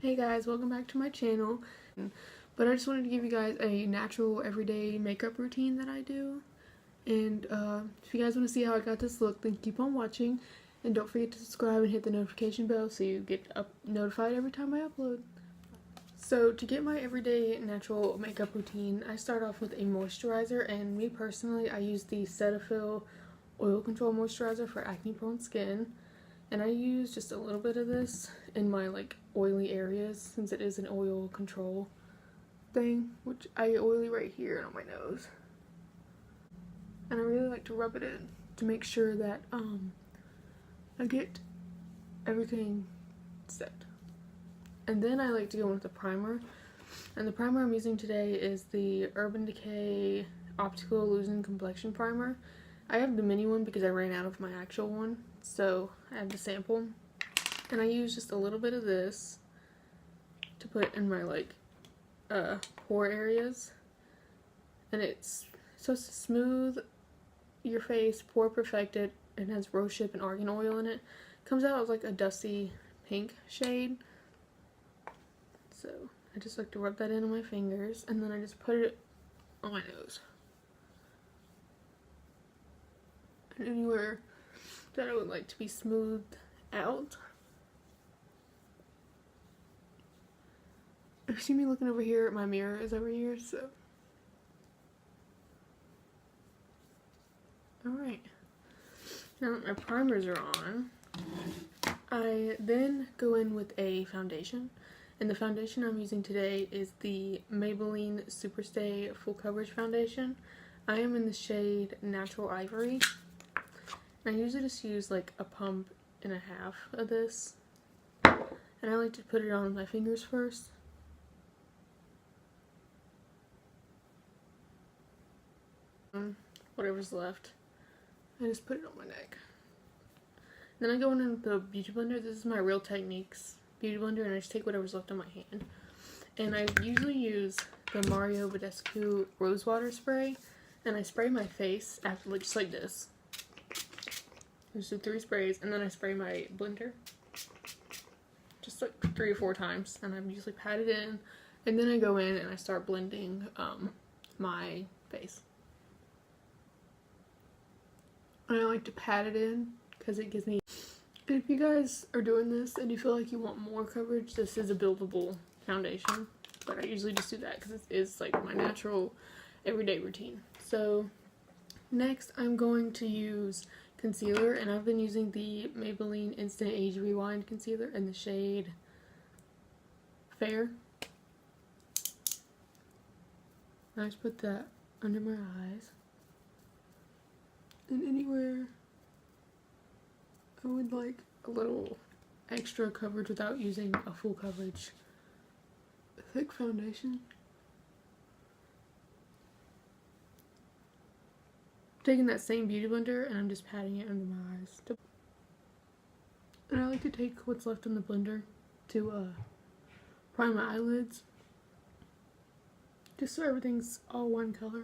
Hey guys, welcome back to my channel. But I just wanted to give you guys a natural everyday makeup routine that I do. And if you guys want to see how I got this look, then keep on watching. And don't forget to subscribe and hit the notification bell so you get notified every time I upload. So to get my everyday natural makeup routine, I start off with a moisturizer. And me personally, I use the Cetaphil Oil Control Moisturizer for acne prone skin. And I use just a little bit of this in my oily areas since it is an oil control thing, which I get oily right here and on my nose. And I really like to rub it in to make sure that I get everything set. And then I like to go with the primer. And the primer I'm using today is the Urban Decay Optical Losing Complexion Primer. I have the mini one because I ran out of my actual one, so I have the sample. And I use just a little bit of this to put in my pore areas. And it's supposed to smooth your face, pore perfected, and has rosehip and argan oil in it. Comes out as a dusty pink shade. So I just like to rub that in on my fingers, and then I just put it on my nose. And anywhere that I would like to be smoothed out. If you see me looking over here, my mirror is over here, so. Alright. Now that my primers are on, I then go in with a foundation. And the foundation I'm using today is the Maybelline Superstay Full Coverage Foundation. I am in the shade Natural Ivory. I usually just use a pump and a half of this. And I like to put it on my fingers first. Whatever's left, I just put it on my neck. Then I go in with the beauty blender. This is my Real Techniques beauty blender, and I just take whatever's left on my hand. And I usually use the Badescu Rose Water Spray, and I spray my face after just like this. I just do 3 sprays, and then I spray my blender just 3 or 4 times, and I'm usually pat it in, and then I go in and I start blending my face. And I like to pat it in because it gives me. And if you guys are doing this and you feel like you want more coverage, this is a buildable foundation. But I usually just do that because it is my natural everyday routine. So next I'm going to use concealer, and I've been using the Maybelline Instant Age Rewind Concealer in the shade Fair. I just put that under my eyes. And anywhere I would like a little extra coverage without using a full coverage thick foundation. Taking that same beauty blender and I'm just patting it under my eyes. And I like to take what's left in the blender to prime my eyelids, just so everything's all one color.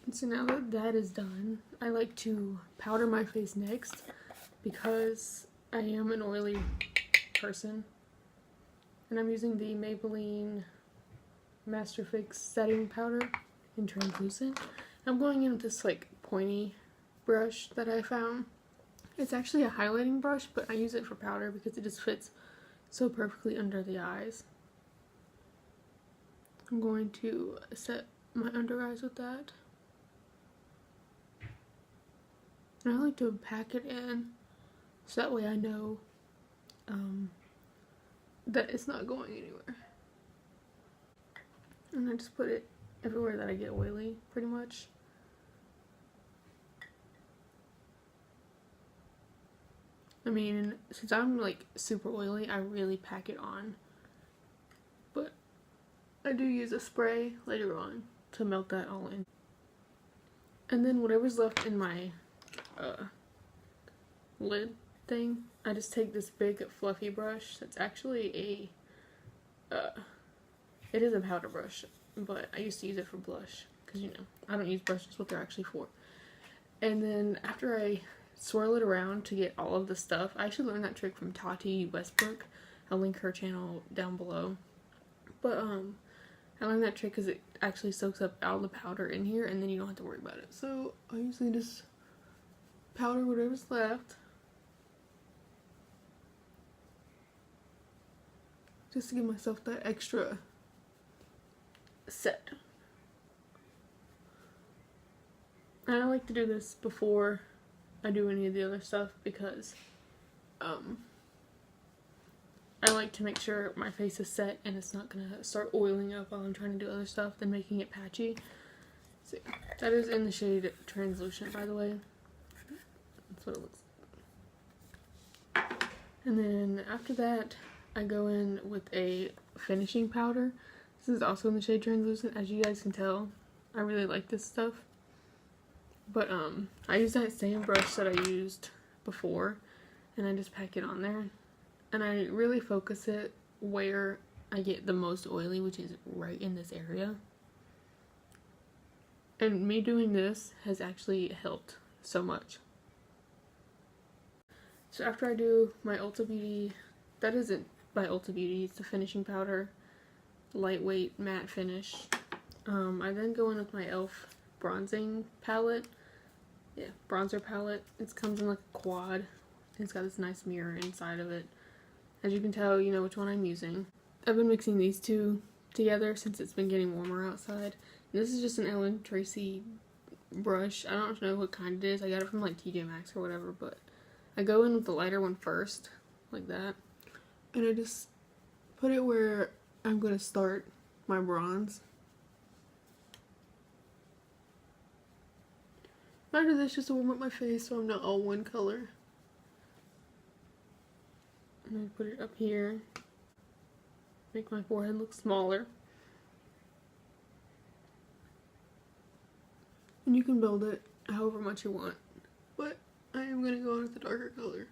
And so now that that is done, I like to powder my face next because I am an oily person. And I'm using the Maybelline Master Fix Setting Powder in Translucent. I'm going in with this pointy brush that I found. It's actually a highlighting brush, but I use it for powder because it just fits so perfectly under the eyes. I'm going to set my under eyes with that. And I like to pack it in so that way I know that it's not going anywhere. And I just put it everywhere that I get oily, pretty much. I mean, since I'm super oily, I really pack it on. But I do use a spray later on to melt that all in. And then whatever's left in my lid thing, I just take this big fluffy brush that's actually it is a powder brush, but I used to use it for blush because I don't use brushes, what they're actually for. And then after I swirl it around to get all of the stuff. I actually learned that trick from Tati Westbrook. I'll link her channel down below. But I learned that trick because it actually soaks up all the powder in here, and then you don't have to worry about it. So I usually just powder whatever's left, just to give myself that extra set. And I like to do this before I do any of the other stuff because I like to make sure my face is set and it's not gonna start oiling up while I'm trying to do other stuff, then making it patchy. So that is in the shade Translucent, by the way. That's what it looks like. And then after that, I go in with a finishing powder. This is also in the shade Translucent. As you guys can tell, I really like this stuff. But I use that same brush that I used before, and I just pack it on there. And I really focus it where I get the most oily, which is right in this area. And me doing this has actually helped so much. So after I do my Ulta Beauty, that isn't by Ulta Beauty, it's the finishing powder, lightweight matte finish. I then go in with my e.l.f. bronzing palette. Yeah, bronzer palette. It comes in like a quad. It's got this nice mirror inside of it. As you can tell, you know which one I'm using. I've been mixing these two together since it's been getting warmer outside. And this is just an Ellen Tracy brush. I don't know what kind it is. I got it from like TJ Maxx or whatever, but I go in with the lighter one first, like that. And I just put it where I'm going to start my bronze. After this, just to warm up my face so I'm not all one color. And I put it up here. Make my forehead look smaller. And you can build it however much you want. But I am going to go in with the darker color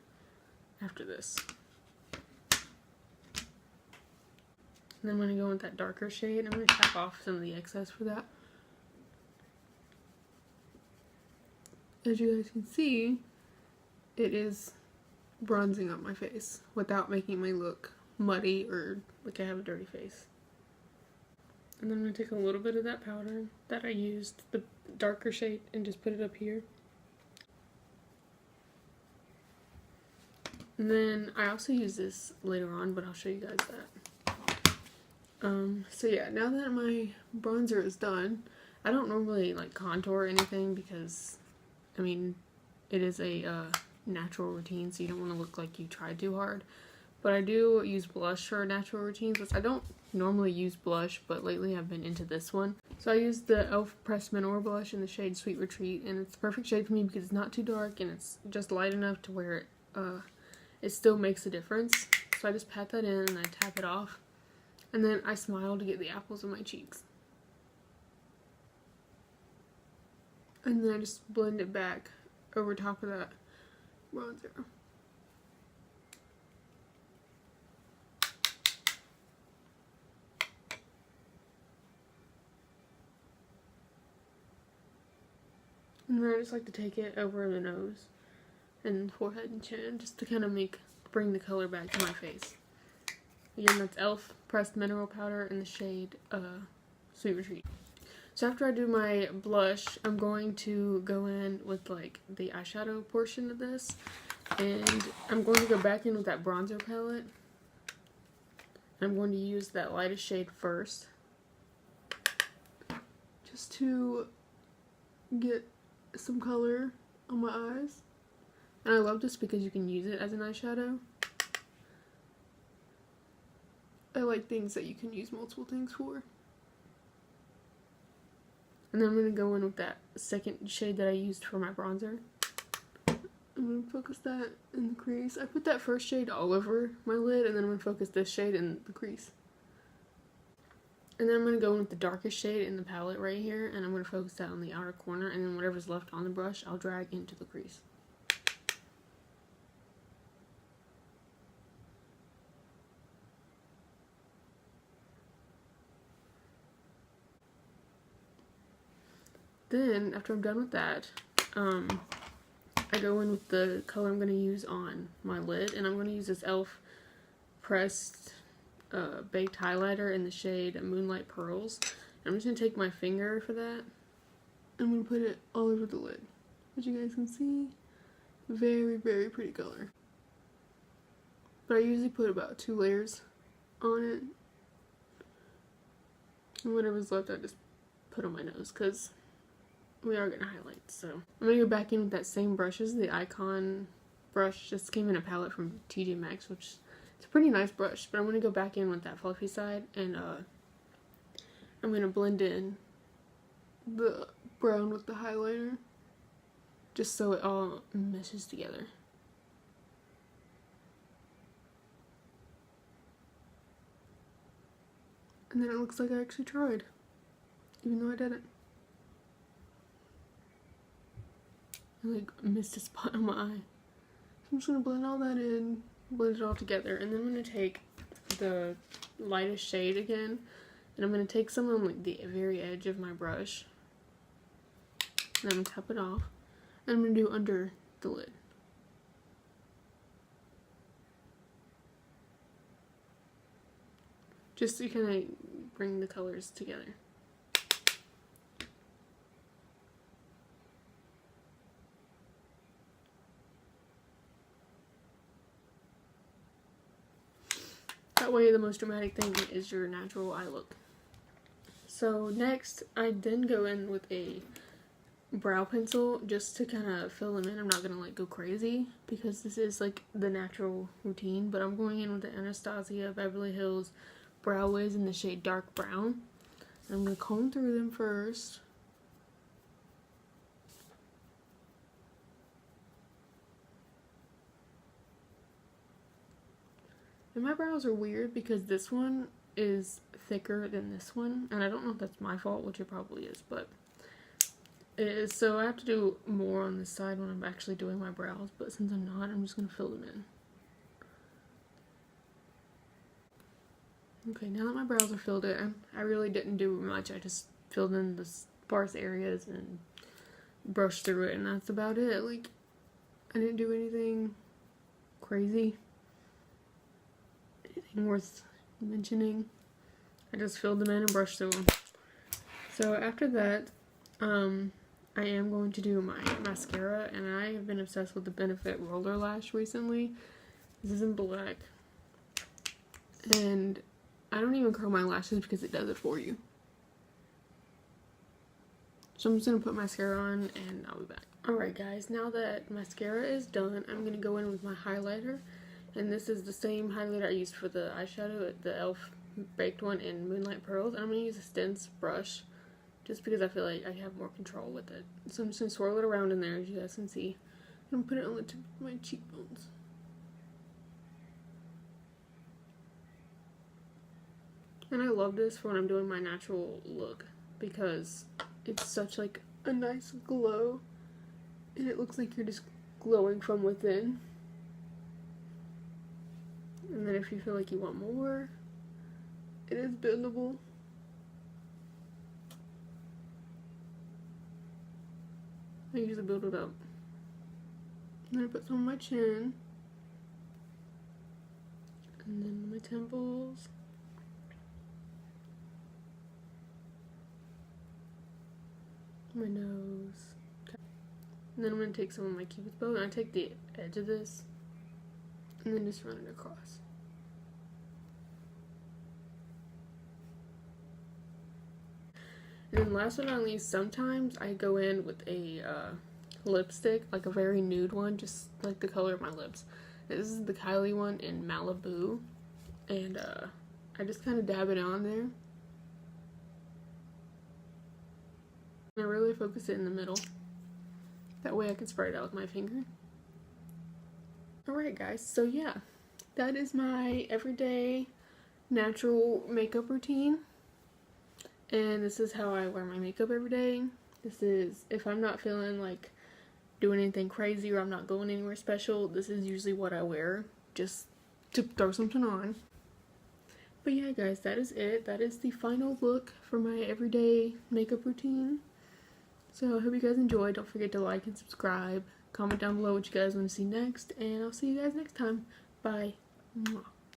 after this. And then I'm going to go with that darker shade. I'm going to tap off some of the excess for that. As you guys can see, it is bronzing up my face without making my look muddy or like I have a dirty face. And then I'm going to take a little bit of that powder that I used, the darker shade, and just put it up here. And then I also use this later on, but I'll show you guys that. So yeah, now that my bronzer is done, I don't normally like contour or anything because, I mean, it is a natural routine, so you don't want to look like you tried too hard. But I do use blush for natural routines, which I don't normally use blush, but lately I've been into this one. So I used the e.l.f. Pressed Mineral Blush in the shade Sweet Retreat, and it's the perfect shade for me because it's not too dark and it's just light enough to where it still makes a difference. So I just pat that in and I tap it off. And then I smile to get the apples of my cheeks. And then I just blend it back over top of that bronzer. And then I just like to take it over the nose and forehead and chin just to kind of bring the color back to my face. Again, that's e.l.f. Pressed Mineral Powder in the shade Sweet Retreat. So after I do my blush, I'm going to go in with like the eyeshadow portion of this. And I'm going to go back in with that bronzer palette. I'm going to use that lightest shade first, just to get some color on my eyes. And I love this because you can use it as an eyeshadow. I like things that you can use multiple things for. And then I'm going to go in with that second shade that I used for my bronzer. I'm going to focus that in the crease. I put that first shade all over my lid, and then I'm going to focus this shade in the crease. And then I'm going to go in with the darkest shade in the palette right here, and I'm going to focus that on the outer corner, and then whatever's left on the brush, I'll drag into the crease. Then, after I'm done with that, I go in with the color I'm going to use on my lid, and I'm going to use this e.l.f. pressed baked highlighter in the shade Moonlight Pearls. I'm just going to take my finger for that. I'm going to put it all over the lid. As you guys can see, very, very pretty color. But I usually put about 2 layers on it. And whatever's left, I just put on my nose, because we are going to highlight. So I'm going to go back in with that same brush as the Icon brush. Just came in a palette from TJ Maxx, which it's a pretty nice brush. But I'm going to go back in with that fluffy side, and I'm going to blend in the brown with the highlighter, just so it all meshes together. And then it looks like I actually tried, even though I didn't. I like missed a spot on my eye. So I'm just gonna blend all that in, blend it all together, and then I'm gonna take the lightest shade again, and I'm gonna take some on like the very edge of my brush, and I'm gonna tap it off, and I'm gonna do under the lid. Just to kind of bring the colors together. That way the most dramatic thing is your natural eye look. So next, I then go in with a brow pencil just to kind of fill them in. I'm not going to like go crazy because this is like the natural routine, but I'm going in with the Anastasia Beverly Hills Brow Wiz in the shade Dark Brown. I'm going to comb through them first. And my brows are weird because this one is thicker than this one, and I don't know if that's my fault, which it probably is, but it is. So I have to do more on this side when I'm actually doing my brows, but since I'm not, I'm just going to fill them in. Okay, now that my brows are filled in, I really didn't do much. I just filled in the sparse areas and brushed through it, and that's about it. Like, I didn't do anything crazy, anything worth mentioning. I just filled them in and brushed through them. So after that, I am going to do my mascara, and I have been obsessed with the Benefit Roller Lash recently. This is in black, and I don't even curl my lashes because it does it for you. So I'm just going to put mascara on and I'll be back. Alright guys, now that mascara is done, I'm going to go in with my highlighter. And this is the same highlighter I used for the eyeshadow, the e.l.f. baked one in Moonlight Pearls. And I'm going to use a Stence brush just because I feel like I have more control with it. So I'm just going to swirl it around in there, as you guys can see. And put it on the tip of my cheekbones. And I love this for when I'm doing my natural look because it's such like a nice glow, and it looks like you're just glowing from within. And then if you feel like you want more, it is buildable. I usually build it up. And then I put some on my chin, and then my temples. My nose. And then I'm going to take some of my Cupid's bow, and I take the edge of this and then just run it across. And then last but not least, sometimes I go in with a lipstick, like a very nude one, just like the color of my lips. This is the Kylie one in Maliboo, and I just kind of dab it on there. I really focus it in the middle. That way I can spread it out with my finger. Alright guys, so yeah, that is my everyday natural makeup routine. And this is how I wear my makeup every day. This is, if I'm not feeling like doing anything crazy or I'm not going anywhere special, this is usually what I wear, just to throw something on. But yeah guys, that is it. That is the final look for my everyday makeup routine. So I hope you guys enjoyed. Don't forget to like and subscribe. Comment down below what you guys want to see next, and I'll see you guys next time. Bye. Mwah.